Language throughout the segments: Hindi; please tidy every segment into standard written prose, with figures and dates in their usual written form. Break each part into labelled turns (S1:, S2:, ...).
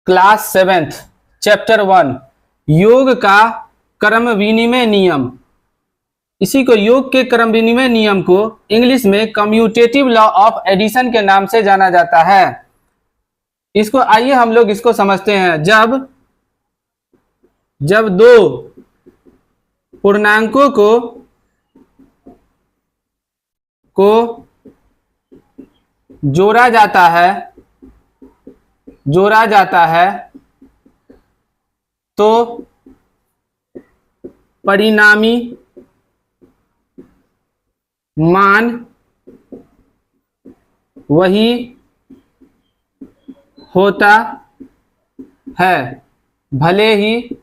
S1: क्लास 7th चैप्टर 1 योग का क्रम विनिमय नियम। इसी को योग के क्रम विनिमय नियम को इंग्लिश में कम्यूटेटिव लॉ ऑफ एडिशन के नाम से जाना जाता है। इसको आइए हम लोग इसको समझते हैं। जब दो पूर्णांकों को जोड़ा जाता है तो परिणामी मान वही होता है, भले ही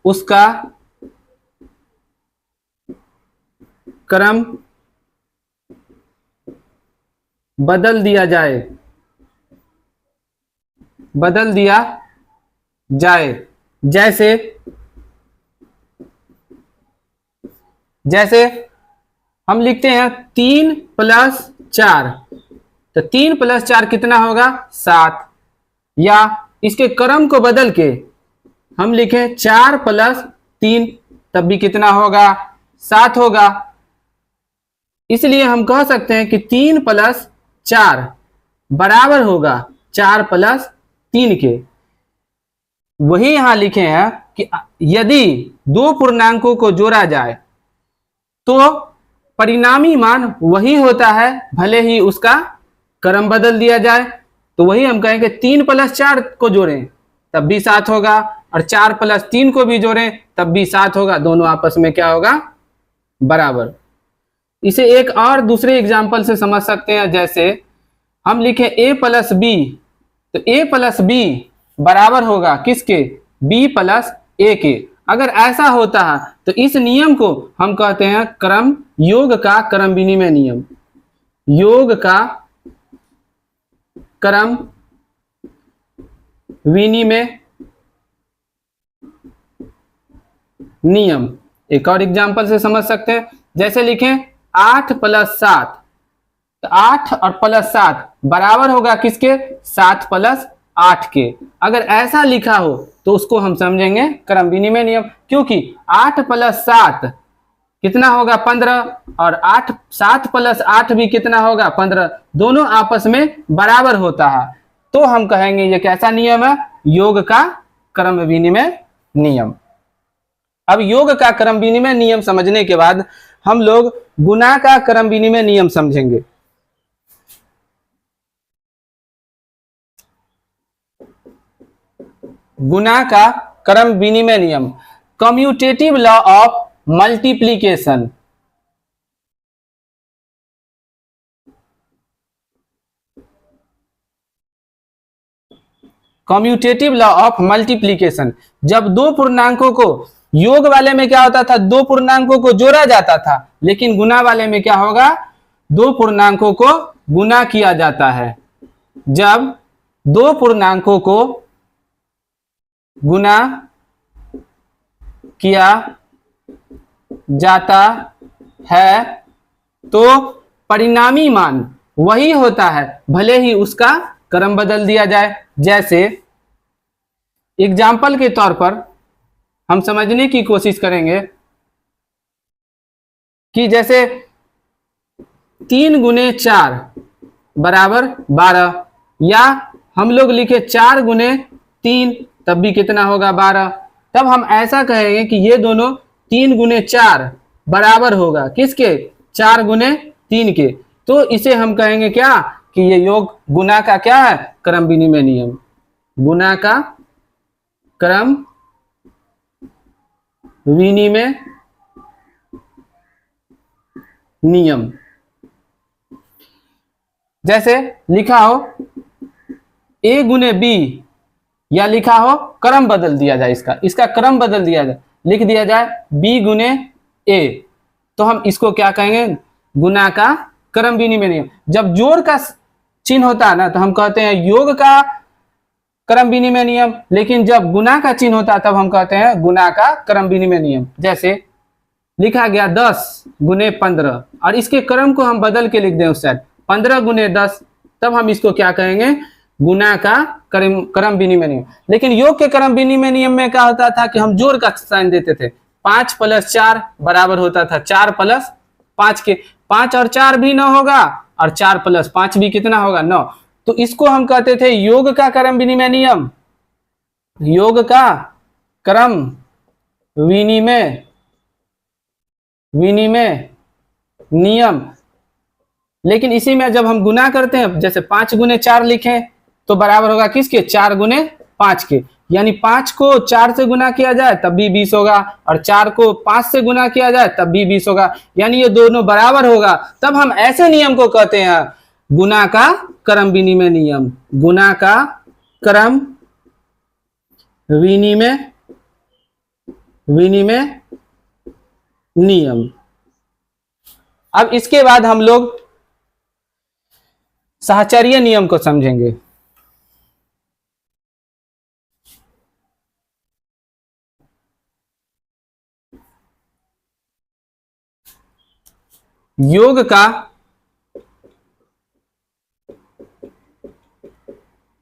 S1: उसका क्रम बदल दिया जाए। जैसे हम लिखते हैं 3 + 4, तो 3 + 4 कितना होगा 7। या इसके क्रम को बदल के हम लिखें 4 + 3, तब भी कितना होगा 7 होगा। इसलिए हम कह सकते हैं कि 3 + 4 बराबर होगा 4 + 3 के। वही यहां लिखे हैं कि यदि दो पूर्णांकों को जोड़ा जाए तो परिणामी मान वही होता है, भले ही उसका क्रम बदल दिया जाए। तो वही हम कहेंगे 3 + 4 को जोड़ें तब भी 7 होगा, और 4 + 3 को भी जोड़ें तब भी 7 होगा। दोनों आपस में क्या होगा बराबर। इसे एक और दूसरे एग्जाम्पल से समझ सकते हैं। जैसे हम लिखें a + b, तो a + b बराबर होगा किसके b + a के। अगर ऐसा होता है तो इस नियम को हम कहते हैं योग का क्रम विनिमय नियम। योग का क्रम विनिमय नियम। एक और एग्जांपल से समझ सकते हैं। जैसे लिखें 8 + 7, तो 8 और +7 बराबर होगा किसके 7 + 8 के। अगर ऐसा लिखा हो तो उसको हम समझेंगे क्रम विनिमय नियम, क्योंकि 8 + 7 कितना होगा 15, और 7 + 8 भी कितना होगा 15। दोनों आपस में बराबर होता है, तो हम कहेंगे ये कैसा नियम है, योग का क्रम विनिमय नियम। अब योग का क्रम विनिमय नियम समझने के बाद हम लोग गुणा का क्रम विनिमय नियम समझेंगे। गुणा का क्रम विनिमय नियम, commutative law of multiplication. Commutative law of multiplication. जब दो पूर्णांकों को, योग वाले में क्या होता था, दो पूर्णांकों को जोड़ा जाता था, लेकिन गुणा वाले में क्या होगा, दो पूर्णांकों को गुणा किया जाता है। जब दो पूर्णांकों को गुणा किया जाता है तो परिणामी मान वही होता है, भले ही उसका क्रम बदल दिया जाए। जैसे एग्जाम्पल के तौर पर हम समझने की कोशिश करेंगे कि जैसे 3 × 4 = 12, या हम लोग लिखे 4 × 3 तब भी कितना होगा 12। तब हम ऐसा कहेंगे कि ये दोनों 3 × 4 बराबर होगा किसके 4 × 3 के। तो इसे हम कहेंगे क्या कि ये योग गुणा का क्या है, क्रम विनिमय नियम। गुणा का क्रम विनिमय नियम। जैसे लिखा हो a × b, या लिखा हो क्रम बदल दिया जाए, इसका क्रम बदल दिया जाए, लिख दिया जाए b × a, तो हम इसको क्या कहेंगे, गुणा का क्रम विनिमय नियम। जब जोड़ का चिन्ह होता है ना तो हम कहते हैं योग का क्रम विनिमय नियम, लेकिन जब गुणा का चिन्ह होता है तब हम कहते हैं गुणा का क्रम विनिमय नियम। जैसे लिखा गया 10 × 15, और इसके क्रम को हम बदल के लिख दें उस साइड 15 × 10, तब हम इसको क्या कहेंगे, गुना का क्रम विनिमय नियम। लेकिन योग के क्रम विनिमय नियम में क्या होता था कि हम जोड़ का साइन देते थे। 5 + 4 बराबर होता था 4 + 5 के। 5 और 4 भी 9 होगा और 4 + 5 भी कितना होगा 9। तो इसको हम कहते थे योग का क्रम विनिमय नियम, योग का क्रम विनिमय नियम। लेकिन इसी में जब हम गुना करते हैं, जैसे 5 × 4 लिखें तो बराबर होगा किसके, 4 × 5 के। यानी 5 को 4 से गुना किया जाए तब भी 20 होगा और 4 को 5 से गुना किया जाए तब भी 20 होगा। यानी ये दोनों बराबर होगा, तब हम ऐसे नियम को कहते हैं गुना का क्रम विनिमय नियम, गुना का क्रम विनिमय नियम। अब इसके बाद हम लोग साहचर्य नियम को समझेंगे। योग का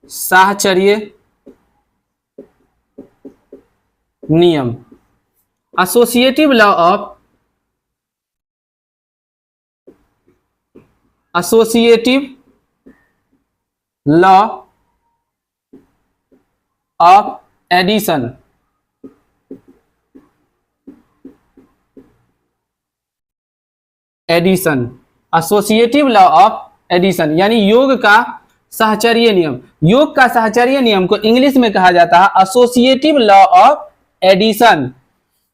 S1: साहचर्य नियम, associative law of addition. Associative law of addition यानी योग का साहचर्य नियम। योग का साहचर्य नियम को इंग्लिश में कहा जाता है एसोसिएटिव लॉ ऑफ एडिशन।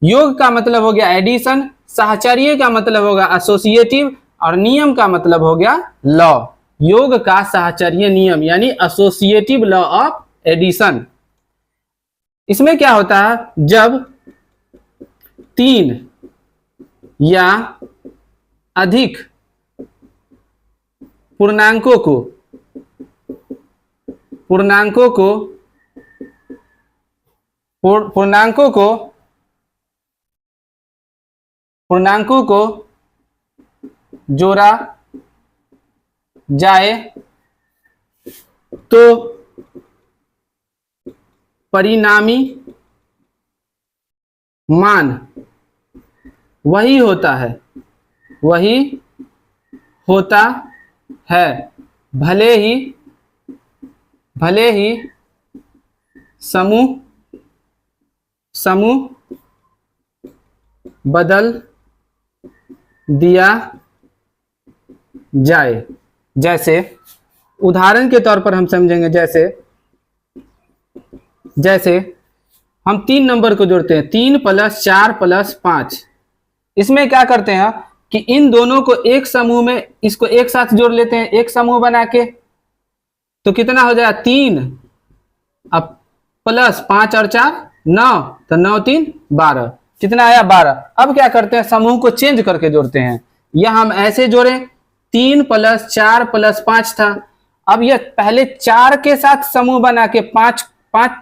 S1: योग का मतलब हो गया एडिशन, साहचर्य का मतलब होगा एसोसिएटिव और नियम का मतलब हो गया लॉ। योग का साहचर्य नियम यानी एसोसिएटिव लॉ ऑफ एडिशन। इसमें क्या होता है, जब 3 या अधिक पूर्णांकों को जोड़ा जाए तो परिणामी मान वही होता है, भले ही समूह बदल दिया जाए। जैसे उदाहरण के तौर पर हम समझेंगे, जैसे हम 3 नंबर को जोड़ते हैं, 3 + 4 + 5। इसमें क्या करते हैं कि इन दोनों को एक समूह में, इसको एक साथ जोड़ लेते हैं एक समूह बना के, तो कितना हो जाएगा 3 अब प्लस 5 और 4 9, तो 9 3 12, कितना आया 12। अब क्या करते हैं, समूह को चेंज करके जोड़ते हैं। या हम ऐसे जोड़े 3 + 4 + 5 था, अब ये पहले 4 के साथ समूह बना के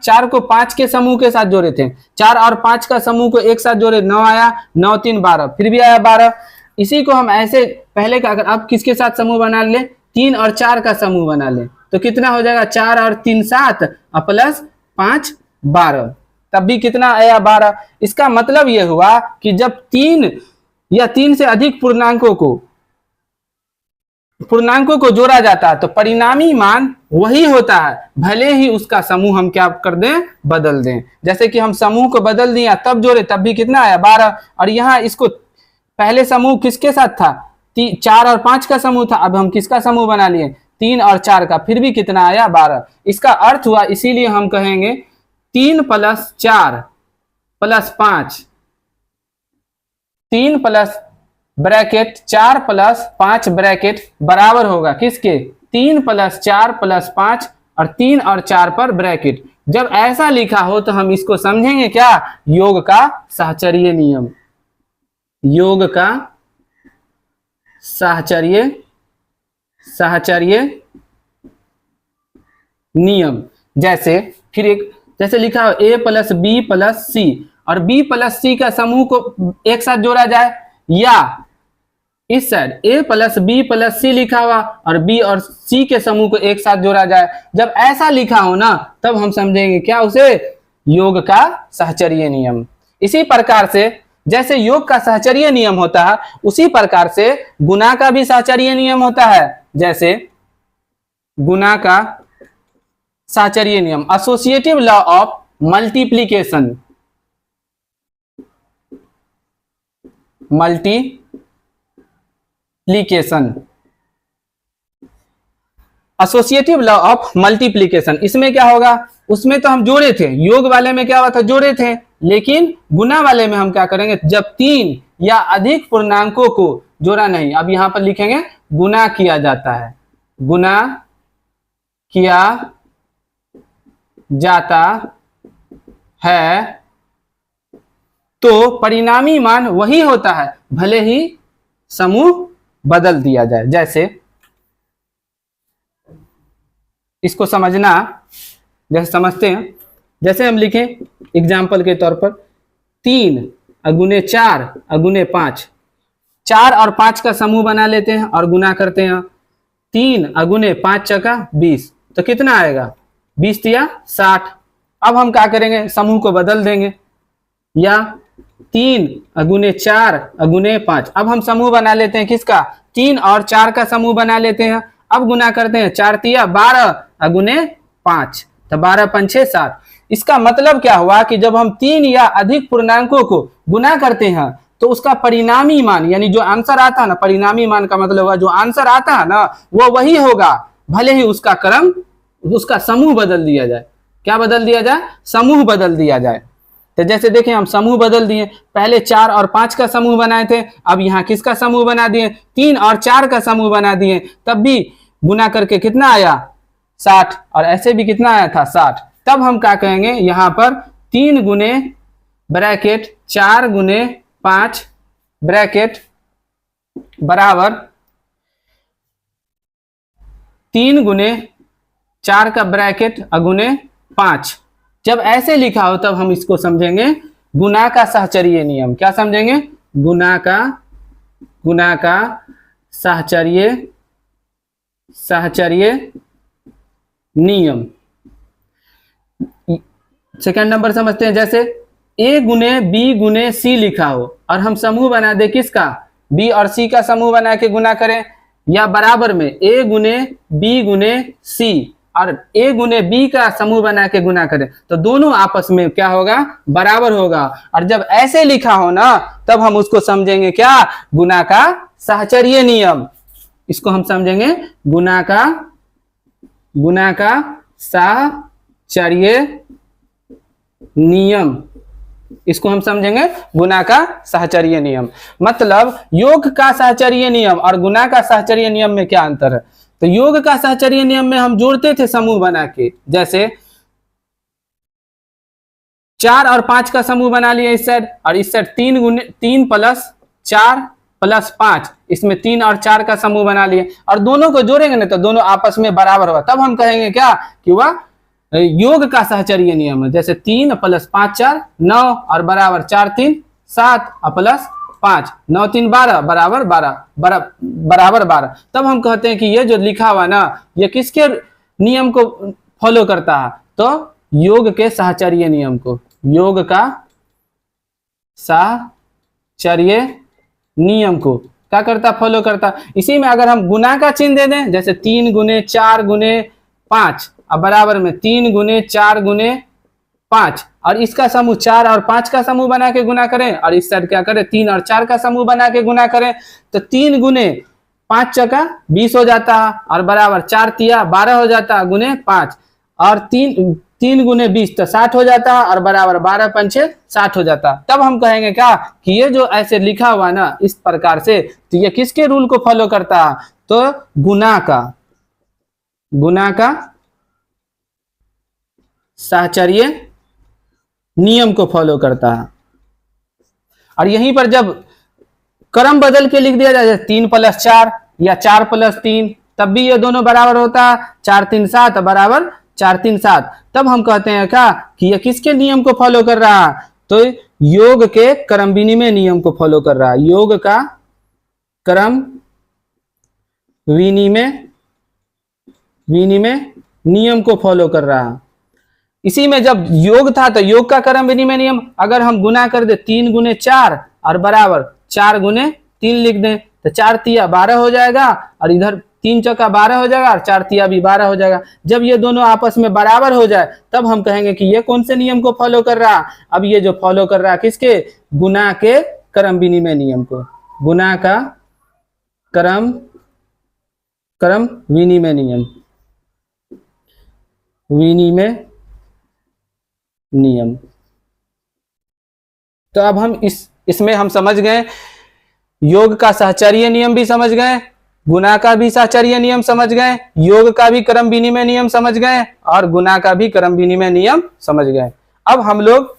S1: 4 को 5 के समूह के साथ जोड़े थे, 4 और 5 का समूह को एक साथ जोड़े, 9 आया, 9 3 12, फिर भी आया 12। इसी को हम ऐसे पहले का अगर अब किसके साथ समूह बना ले, 3 और 4 का समूह बना ले, तो कितना हो जाएगा 4 और 3 7 प्लस 5 12, तब भी कितना आया 12। इसका मतलब यह हुआ कि जब 3 या 3 से अधिक पूर्णांकों को जोड़ा जाता है तो परिणामी मान वही होता है, भले ही उसका समूह हम क्या कर दें, बदल दें। जैसे कि हम समूह को बदल दिया तब जोड़े, तब भी कितना आया 12। और यहाँ इसको पहले समूह किसके साथ था, 4 और 5 का समूह था, अब हम किसका समूह बना लिए, 3 और 4 का, फिर भी कितना आया 12। इसका अर्थ हुआ, इसीलिए हम कहेंगे 3 + 4 + 5, 3 प्लस ब्रैकेट 4 + 5 ब्रैकेट बराबर होगा किसके, 3 + 4 + 5 और 3 और 4 पर ब्रैकेट। जब ऐसा लिखा हो तो हम इसको समझेंगे क्या, योग का साहचर्य नियम। योग का साहचर्य नियम। जैसे फिर एक, जैसे लिखा हो a + b + c और b + c का समूह को एक साथ जोड़ा जाए, या इस साइड ए प्लस बी प्लस सी लिखा हुआ और बी और सी के समूह को एक साथ जोड़ा जाए, जब ऐसा लिखा हो ना तब हम समझेंगे क्या उसे, योग का सहचर्य नियम। इसी प्रकार से जैसे योग का सहचर्य नियम होता है उसी प्रकार से गुणा का भी सहचर्य नियम होता है। जैसे गुणा का सहचर्य नियम, associative law of multiplication, associative law of multiplication, इसमें क्या होगा, उसमें तो हम जोड़े थे, योग वाले में क्या हुआ था, जोड़े थे, लेकिन गुणा वाले में हम क्या करेंगे, जब तीन या अधिक पूर्णांकों को जोड़ा नहीं, अब यहां पर लिखेंगे गुणा किया जाता है, गुणा किया जाता है तो परिणामी मान वही होता है भले ही समूह बदल दिया जाए। जैसे इसको समझना, जैसे समझते हैं, जैसे हम लिखें एग्जाम्पल के तौर पर 3 अगुने 4 अगुने 5, 4 और 5 का समूह बना लेते हैं और गुना करते हैं, 3 अगुने 5 चका 20, तो कितना आएगा, 20 या 60। अब हम क्या करेंगे, समूह को बदल देंगे, या 3 अगुने 4 अगुने 5, अब हम समूह बना लेते हैं किसका, 3 और 4 का समूह बना लेते हैं, अब गुना करते हैं, 4 तिया 12 अगुने 5, तो 12 5 6 7। इसका मतलब क्या हुआ कि जब हम 3 या अधिक पूर्णांकों को गुना करते हैं तो उसका परिणामी मान, यानी जो आंसर आता है ना, परिणामी मान का मतलब हुआ जो आंसर आता है ना वो वही होगा भले ही उसका क्रम, उसका समूह बदल दिया जाए। क्या बदल दिया जाए, समूह बदल दिया जाए। तो जैसे देखें हम समूह बदल दिए, पहले 4 और 5 का समूह बनाए थे, अब यहाँ किसका समूह बना दिए, 3 और 4 का समूह बना दिए, तब भी गुना करके कितना आया 60, और ऐसे भी कितना आया था 60। तब हम क्या कहेंगे, यहाँ पर 3 गुने ब्रैकेट 4 गुने 5 ब्रैकेट बराबर 3 गुने 4 का ब्रैकेट अगुने 5। जब ऐसे लिखा हो तब हम इसको समझेंगे गुना का सहचर्य नियम। क्या समझेंगे, गुना का सहचर्य नियम। सेकंड नंबर समझते हैं, जैसे ए गुने बी गुने सी लिखा हो और हम समूह बना दे किसका, बी और सी का समूह बना के गुना करें, या बराबर में ए गुने बी गुने सी और ए गुने बी का समूह बना के गुना करें, तो दोनों आपस में क्या होगा, बराबर होगा। और जब ऐसे लिखा हो ना तब हम उसको समझेंगे क्या, गुना का सहचर्य नियम। इसको हम समझेंगे गुना का सहचर्य नियम। इसको हम समझेंगे गुना का सहचर्य नियम। मतलब योग का सहचर्य नियम और गुना का सहचर्य नियम में क्या अंतर है। तो योग का सहचर्य नियम में हम जोड़ते थे समूह बना के, जैसे 4 और 5 का समूह बना लिया इस साइड, और इस साइड 3 प्लस 4 प्लस 5, इसमें 3 और 4 का समूह बना लिए और दोनों को जोड़ेंगे ना तो दोनों आपस में बराबर होगा, तब हम कहेंगे क्या कि वह योग का सहचर्य नियम है। जैसे 3 प्लस 5 4 9 और बराबर 4 3 7 और प्लस 5 9 3 12 बराबर 12। तब हम कहते हैं कि ये जो लिखा हुआ ना ये किसके नियम को फॉलो करता है, तो योग के सहचर्य नियम को, योग का सहचर्य नियम को क्या करता, फॉलो करता। इसी में अगर हम गुना का चिन्ह दे दें, जैसे 3 गुने 4 गुने 5 और बराबर में 3 गुने 4 गुने 5, और इसका समूह 4 और 5 का समूह बना के गुना करें, और इस साइड क्या करें 3 और 4 का समूह बना के गुना करें, तो 3 गुने 5 चका 20 हो जाता है और बराबर 4 तिया 12 हो जाता है गुने 5, और 3 गुने 20 तो 60 हो जाता है और बराबर 12 पंचे 60 हो जाता है। तब हम कहेंगे क्या कि ये जो ऐसे लिखा हुआ ना इस प्रकार से, तो ये किसके रूल को फॉलो करता है, तो गुना का सहचर्य नियम को फॉलो करता है। और यहीं पर जब क्रम बदल के लिख दिया जाए 3 प्लस 4 या 4 प्लस 3, तब भी ये दोनों बराबर होता है, 4 3 7 बराबर 4 3 7। तब हम कहते हैं क्या कि ये किसके नियम को फॉलो कर रहा है, तो योग के क्रम विनिमय नियम को फॉलो कर रहा है, योग का क्रम विनिमय विनिमय नियम को फॉलो कर रहा है। इसी में जब योग था तो योग का क्रम विनिमय नियम अगर हम गुना कर दे 3 गुने 4 और बराबर 4 गुने 3 लिख दें तो 4 तिया 12 हो जाएगा और इधर 3 चौका 12 हो जाएगा और 4 तिया भी 12 हो जाएगा। जब ये दोनों आपस में बराबर हो जाए तब हम कहेंगे कि ये कौन से नियम को फॉलो कर रहा है। अब ये जो फॉलो कर रहा है किसके, गुना के क्रम विनिमय नियम को, गुना का क्रम क्रम विनिमय नियम विनिमय नियम। तो अब हम इसमें हम समझ गए, योग का साहचर्य नियम भी समझ गए, गुना का भी साहचर्य नियम समझ गए, योग का भी क्रम विनिमय नियम समझ गए और गुना का भी क्रम विनिमय नियम समझ गए। अब हम लोग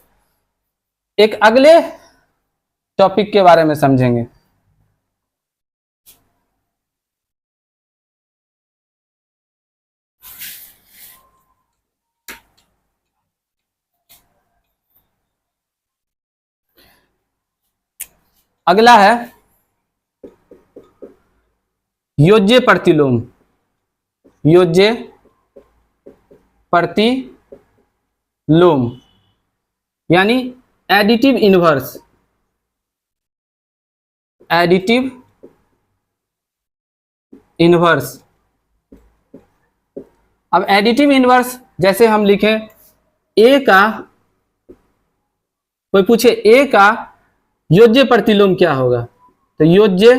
S1: एक अगले टॉपिक के बारे में समझेंगे। अगला है योज्य प्रतिलोम। योज्य प्रतिलोम यानी एडिटिव इनवर्स। Additive inverse. अब एडिटिव इनवर्स जैसे हम लिखें ए का, कोई पूछे ए का योज्य प्रतिलोम क्या होगा, तो योज्य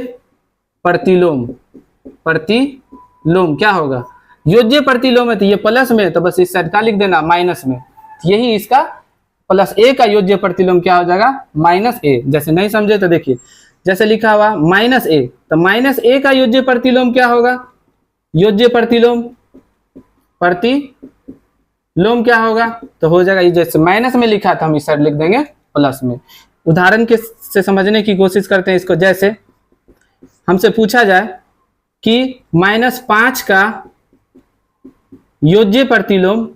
S1: प्रतिलोम प्रतिलोम क्या होगा, योज्य प्रतिलोम है तो ये प्लस में, तो बस इस साइड का लिख देना माइनस में, यही इसका प्लस ए का योज्य प्रतिलोम क्या हो जाएगा, माइनस ए। जैसे नहीं समझे तो देखिए, जैसे लिखा हुआ माइनस ए, तो माइनस ए का योज्य प्रतिलोम क्या होगा, योज्य प्रतिलोम प्रतिलोम क्या होगा, तो हो जाएगा, जैसे माइनस में लिखा था हम इस साइड लिख देंगे प्लस में। उदाहरण के से समझने की कोशिश करते हैं इसको। जैसे हमसे पूछा जाए कि -5 का योज्य प्रतिलोम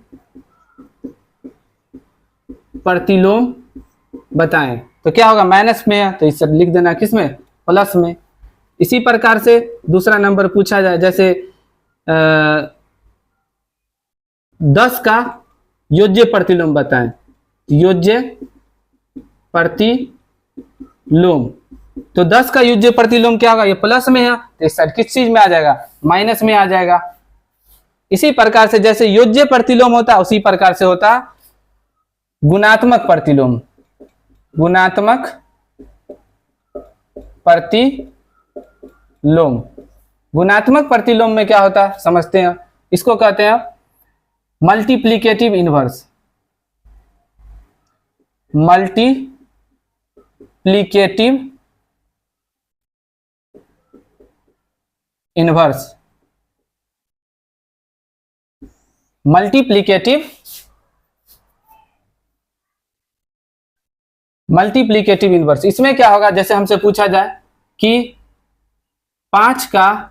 S1: बताएं, तो क्या होगा, माइनस में है तो इसे लिख देना किस में, प्लस में। इसी प्रकार से दूसरा नंबर पूछा जाए, जैसे 10 का योज्य प्रतिलोम बताएं, योज्य प्रतिलोम, तो 10 का योज्य प्रतिलोम क्या होगा, ये प्लस में है तो इस साइड किस चीज में आ जाएगा, माइनस में आ जाएगा। इसी प्रकार से जैसे योज्य प्रतिलोम होता है उसी प्रकार से होता गुणात्मक प्रतिलोम। गुणात्मक प्रतिलोम, गुणात्मक प्रतिलोम में क्या होता है समझते हैं, इसको कहते हैं multiplicative inverse. Multiplicative inverse. Multiplicative inverse, इसमें क्या होगा, जैसे हमसे पूछा जाए कि 5 का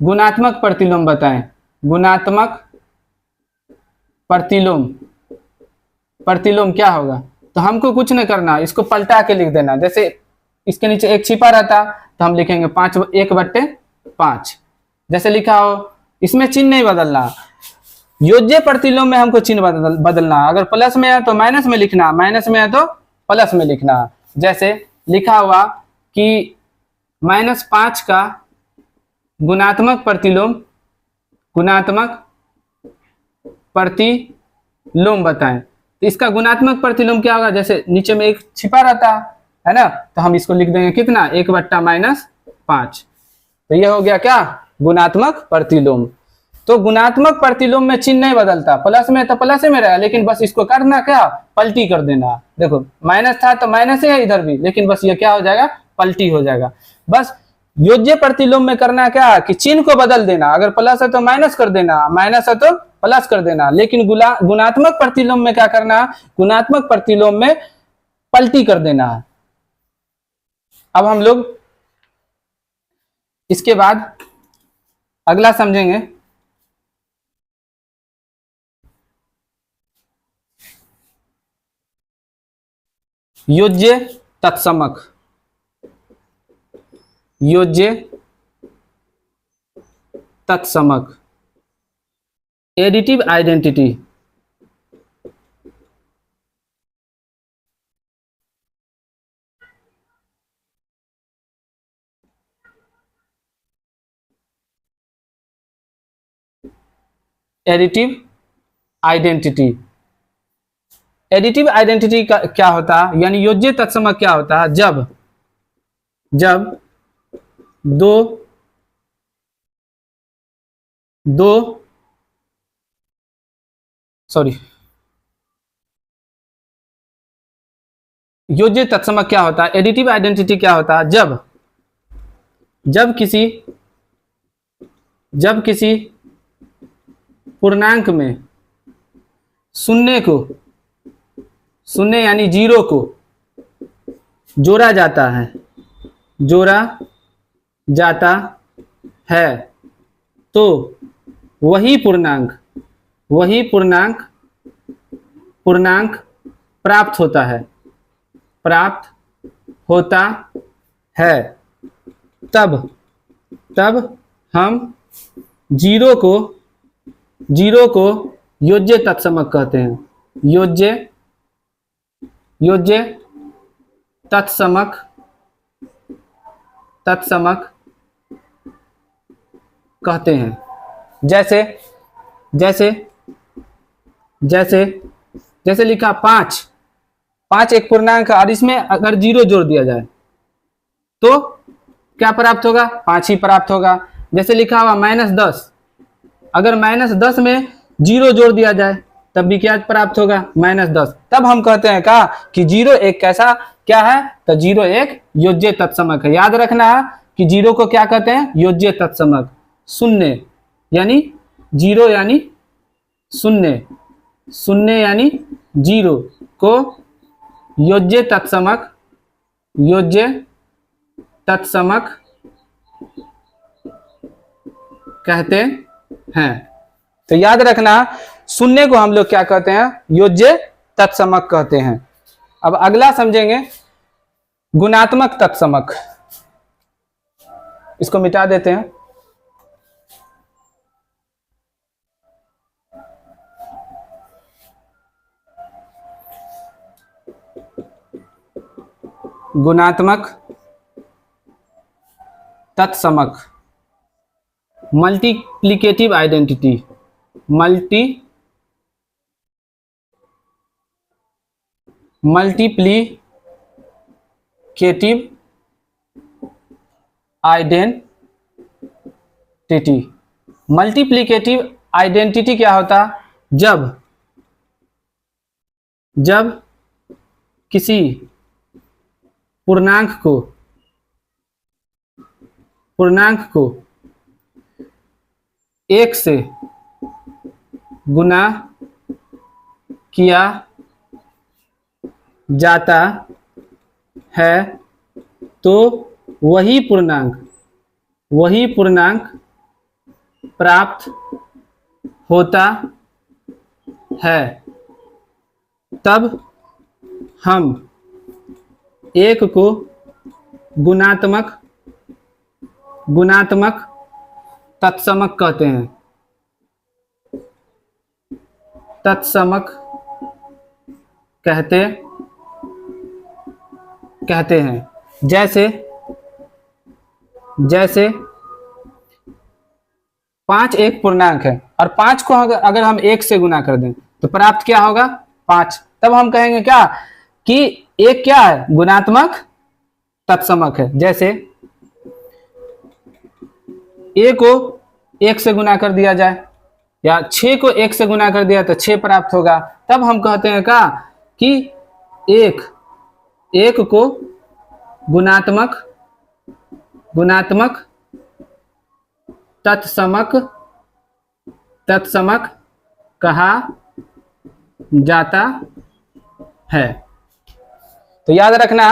S1: गुणात्मक प्रतिलोम बताएं, गुणात्मक प्रतिलोम क्या होगा, तो हमको कुछ नहीं करना, इसको पलटा के लिख देना। जैसे इसके नीचे एक छिपा रहता तो हम लिखेंगे 1/5। जैसे लिखा हो, इसमें चिन्ह नहीं बदलना। योज्य प्रतिलोम में हमको चिन्ह बदलना, अगर प्लस में है तो माइनस में लिखना, माइनस में है तो प्लस में लिखना। जैसे लिखा हुआ कि -5 का गुणात्मक प्रतिलोम बताएं, तो इसका गुणात्मक प्रतिलोम क्या होगा, जैसे नीचे में एक छिपा रहता है ना, तो हम इसको लिख देंगे कितना, 1/-5। तो ये हो गया क्या, गुणात्मक प्रतिलोम। तो गुणात्मक प्रतिलोम में चिन्ह नहीं बदलता, प्लस में तो प्लस में रहेगा, लेकिन बस इसको करना क्या, पलटी कर देना। देखो माइनस था तो माइनस है इधर भी, लेकिन बस ये क्या हो जाएगा, पलटी हो जाएगा। बस योज्य प्रतिलोम में करना क्या कि चिन्ह को बदल देना, अगर प्लस है तो माइनस कर देना, माइनस है तो प्लस कर देना। लेकिन गुणात्मक प्रतिलोम में क्या करना, गुणात्मक प्रतिलोम में पलटी कर देना। अब हम लोग इसके बाद अगला समझेंगे, योज्य तत्समक। योज्य तत्समक। Additive identity, additive identity. Additive identity का क्या होता है, यानी योज्य तत्समक क्या होता है, जब जब दो दो सॉरी योज्य तत्समक क्या होता है, एडिटिव आइडेंटिटी क्या होता है, जब जब किसी जब किसी पूर्णांक में शून्य यानी जीरो को जोड़ा जाता है तो वही पूर्णांक प्राप्त होता है। तब हम जीरो को योज्य तत्समक कहते हैं। योज्य तत्समक कहते हैं। जैसे लिखा 5 एक पूर्णांक, और इसमें अगर जीरो जोड़ दिया जाए तो क्या प्राप्त होगा, 5 ही प्राप्त होगा। जैसे लिखा हुआ -10, अगर -10 में जीरो जोड़ दिया जाए तब भी क्या प्राप्त होगा, -10। तब हम कहते हैं कि जीरो एक कैसा क्या है, तो जीरो एक योज्य तत्समक है। याद रखना है कि जीरो को क्या कहते हैं, योज्य तत्समक। शून्य यानी जीरो यानी शून्य यानी जीरो को योज्य तत्समक कहते हैं। तो याद रखना, शून्य को हम लोग क्या कहते हैं, योज्य तत्समक कहते हैं। अब अगला समझेंगे गुणात्मक तत्समक। इसको मिटा देते हैं। गुणात्मक तत्समक, multiplicative identity, multiplicative identity. Multiplicative identity क्या होता, जब किसी पूर्णांक को 1 से गुना किया जाता है तो वही पूर्णांक प्राप्त होता है। तब हम एक को गुणात्मक तत्समक कहते हैं। तत्समक कहते हैं। जैसे 5 एक पूर्णांक है और 5 को अगर हम 1 से गुना कर दें तो प्राप्त क्या होगा, 5। तब हम कहेंगे क्या कि एक क्या है, गुणात्मक तत्समक है। जैसे a को 1 से गुना कर दिया जाए या 6 को 1 से गुना कर दिया तो 6 प्राप्त होगा। तब हम कहते हैं कि एक को गुणात्मक तत्समक कहा जाता है। तो याद रखना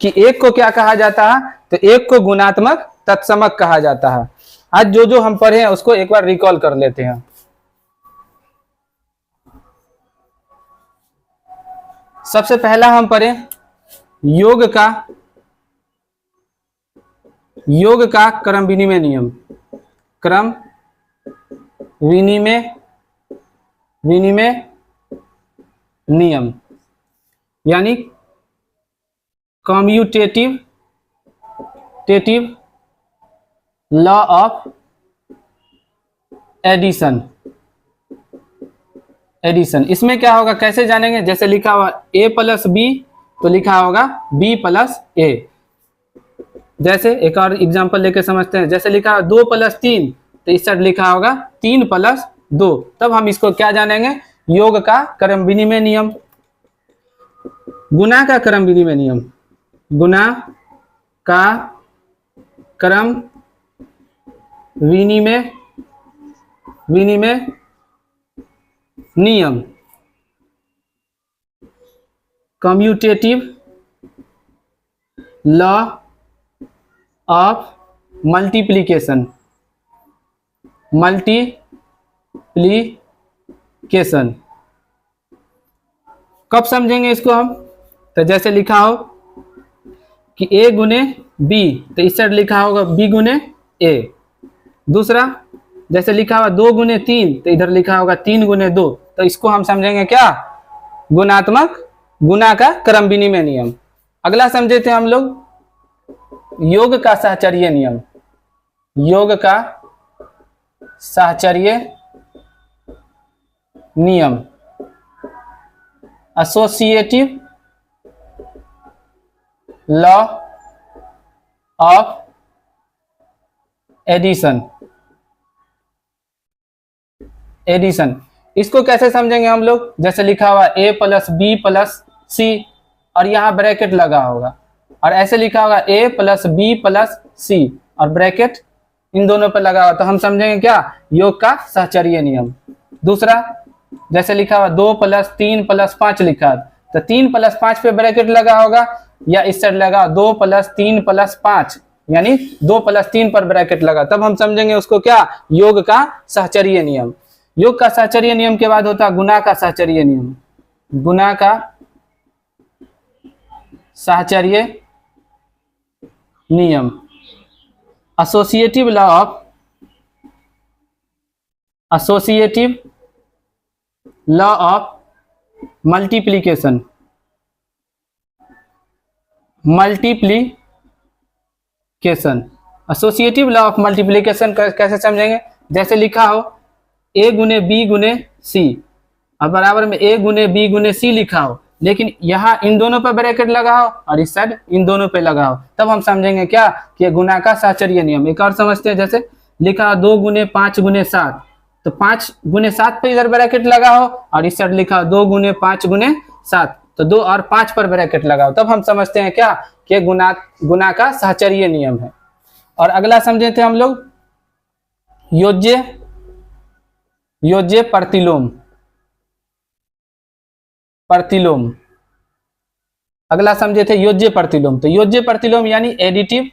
S1: कि एक को क्या कहा जाता है, तो एक को गुणात्मक तत्समक कहा जाता है। आज जो हम पढ़े हैं उसको एक बार रिकॉल कर लेते हैं। सबसे पहला हम पढ़े योग योग का क्रम विनिमय नियम, क्रम विनिमय विनिमय नियम यानी कम्यूटेटिव टेटिव लॉ ऑफ एडिशन। एडिशन इसमें क्या होगा, कैसे जानेंगे? जैसे लिखा हुआ a प्लस बी, तो लिखा होगा b प्लस ए। जैसे एक और एग्जांपल लेके समझते हैं, जैसे लिखा है 2 प्लस 3, तो इस साइड लिखा होगा 3 प्लस 2। तब हम इसको क्या जानेंगे? योग का क्रम विनिमय नियम। गुना का क्रम विनिमय नियम, गुना का क्रम विनिमय विनिमय नियम, commutative law of multiplication, multiplication. कब समझेंगे इसको हम? तो जैसे लिखा हो कि a गुने b, तो इस साइड लिखा होगा b गुने a। दूसरा जैसे लिखा हुआ 2 गुने 3, तो इधर लिखा होगा 3 गुने 2। तो इसको हम समझेंगे क्या? गुणात्मक गुना का क्रम विनिमय नियम। अगला समझे थे हम लोग योग का साहचर्य नियम, योग का साहचर्य नियम, associative law of addition. Addition इसको कैसे समझेंगे हम लोग? जैसे लिखा हुआ a plus B plus C, और यहाँ ब्रैकेट लगा होगा, और ऐसे लिखा होगा a plus B plus C और ब्रैकेट इन दोनों पर लगा हुआ, तो हम समझेंगे क्या? योग का साहचर्य नियम। दूसरा जैसे लिखा हुआ 2 प्लस 3 प्लस 5 लिखा, तो 3 प्लस 5 पे ब्रैकेट लगा होगा, या इस साइड लगा 2 प्लस 3 प्लस 5, यानी 2 प्लस 3 पर ब्रैकेट लगा, तब हम समझेंगे उसको क्या? योग का साहचर्य नियम। योग का साहचर्य नियम के बाद होता है गुना का साहचर्य नियम, गुना का साहचर्य नियम, associative law of multiplication, multiplication. Associative law of multiplication कैसे समझेंगे? जैसे लिखा हो a गुने बी गुने सी, और बराबर में a गुने बी गुने सी लिखा हो, लेकिन यहाँ इन दोनों पर ब्रैकेट लगा हो और इस साइड इन दोनों पे लगा हो, तब हम समझेंगे क्या? कि गुना का साहचर्य नियम। एक और समझते हैं, जैसे लिखा 2 गुने 5 गुने 7, तो 5 गुने 7 पे इधर ब्रैकेट लगा हो, और इस साइड लिखा 2 गुने 5 गुने 7, तो 2 और 5 पर ब्रैकेट लगा हो, तब हम समझते हैं क्या? कि गुना का साहचर्य नियम है। और अगला समझे थे हम लोग योज्य प्रतिलोम, प्रतिलोम। अगला समझे थे योज्य प्रतिलोम, तो योज्य प्रतिलोम यानी एडिटिव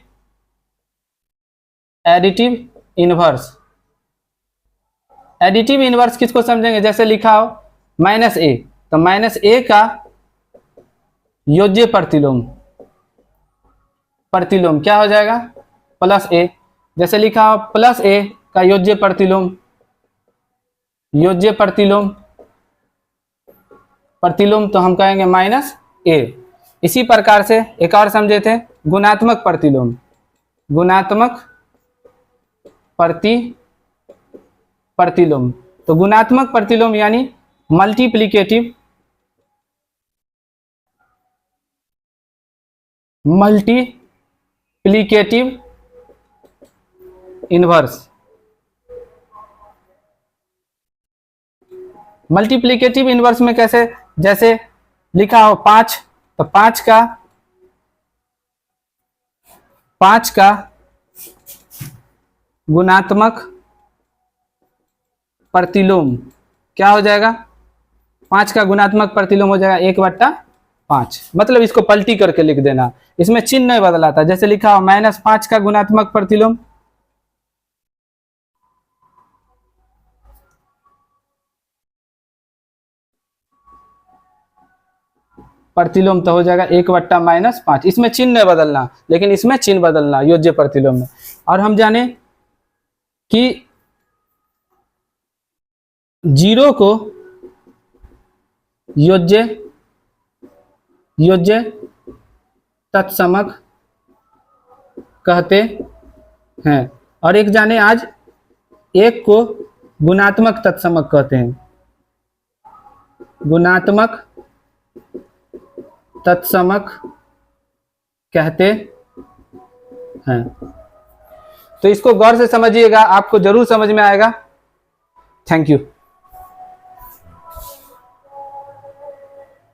S1: इनवर्स। एडिटिव इनवर्स किसको समझेंगे? जैसे लिखा हो -a, तो -a का योज्य प्रतिलोम क्या हो जाएगा? +a। जैसे लिखा हो +a का योज्य प्रतिलोम, तो हम कहेंगे -a। इसी प्रकार से एक और समझे थे गुणात्मक प्रतिलोम, गुणात्मक प्रतिलोम। तो गुणात्मक प्रतिलोम यानी मल्टीप्लिकेटिव इनवर्स। मल्टीप्लिकेटिव इनवर्स में कैसे? जैसे लिखा हो 5, तो 5 का गुणात्मक प्रतिलोम क्या हो जाएगा? 5 का गुणात्मक प्रतिलोम हो जाएगा 1/5। मतलब इसको पलटी करके लिख देना, इसमें चिन्ह नहीं बदलाता। जैसे लिखा हो -5 का गुणात्मक प्रतिलोम, प्रतिलोम तो हो जाएगा 1/-5। इसमें चिन्ह नहीं बदलना, लेकिन इसमें चिन्ह बदलना योज्य प्रतिलोम में। और हम जाने कि 0 को योज्य तत्समक कहते हैं, और एक जाने आज 1 को गुणात्मक तत्समक कहते हैं, गुणात्मक तत्समक कहते हैं। तो इसको गौर से समझिएगा, आपको जरूर समझ में आएगा। Thank you.